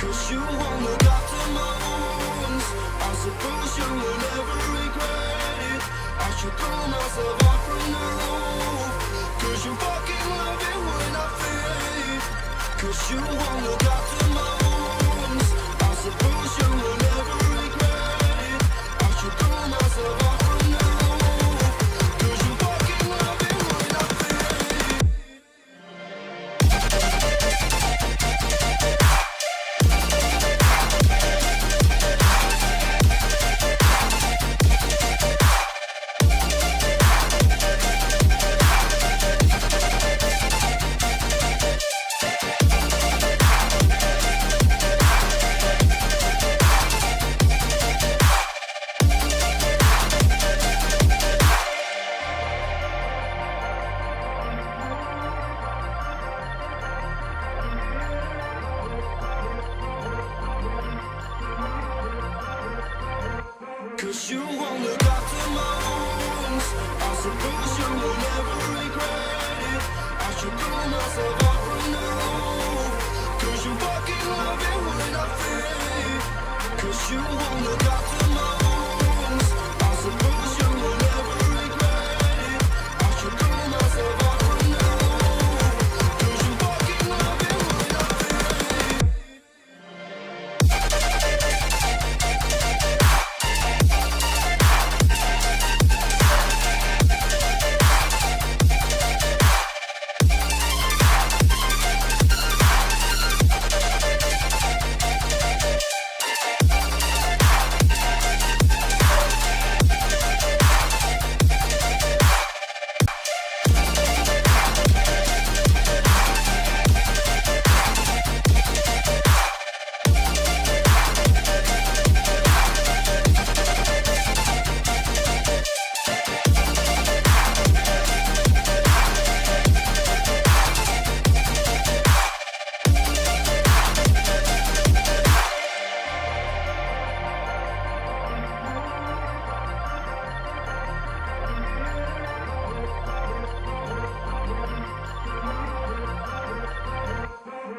Cause you won't look up to moons. I suppose you will never regret it. I should throw myself off from the roof. Cause you fucking love it when I fade. Cause you won't look up to moons. I suppose you will never regret it. I should throw myself off from the roof. Cause you fucking love it when I fade. Cause you won't look up to moons. I suppose you will never regret it. I should throw myself off from the roof. Cause you fucking love it when I fade. Cause you won't look up to moons. I suppose you will never regret it. I should throw myself off from the roof. Cause you fucking love it when I fade.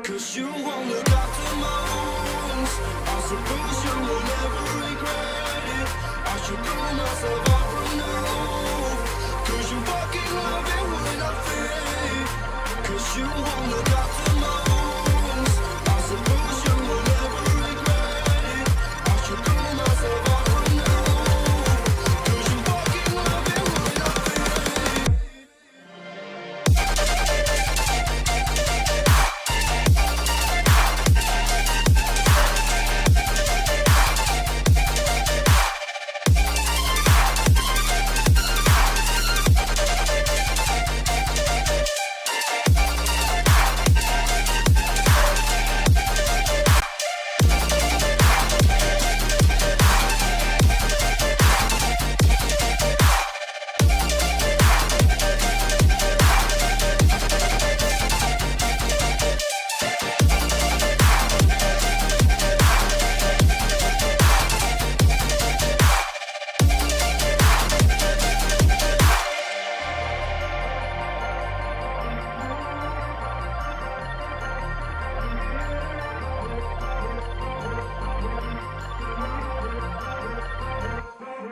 Cause you won't look up to moons. I suppose you will never regret it. I should throw myself off from the roof. Cause you fucking love it when I fade. Cause you won't look up to moons. I suppose you will never regret it. I should throw myself off from the roof. Cause you fucking love it when I fade.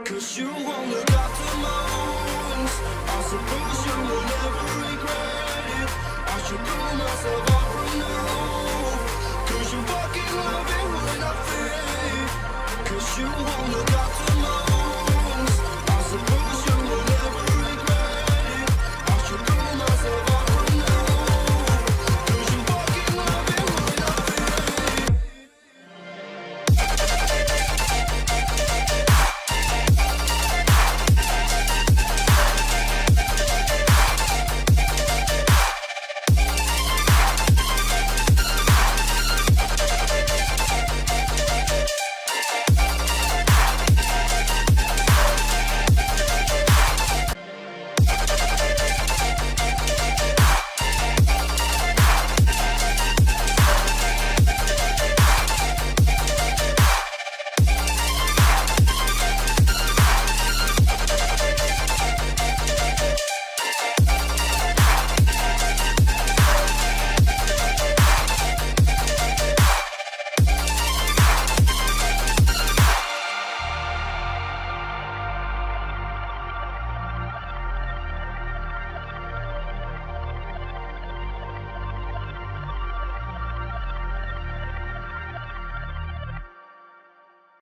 Cause you won't look up to moons. I suppose you will never regret it. I should throw myself off from the roof. Cause you fucking love it when I fade. Cause you won't look up to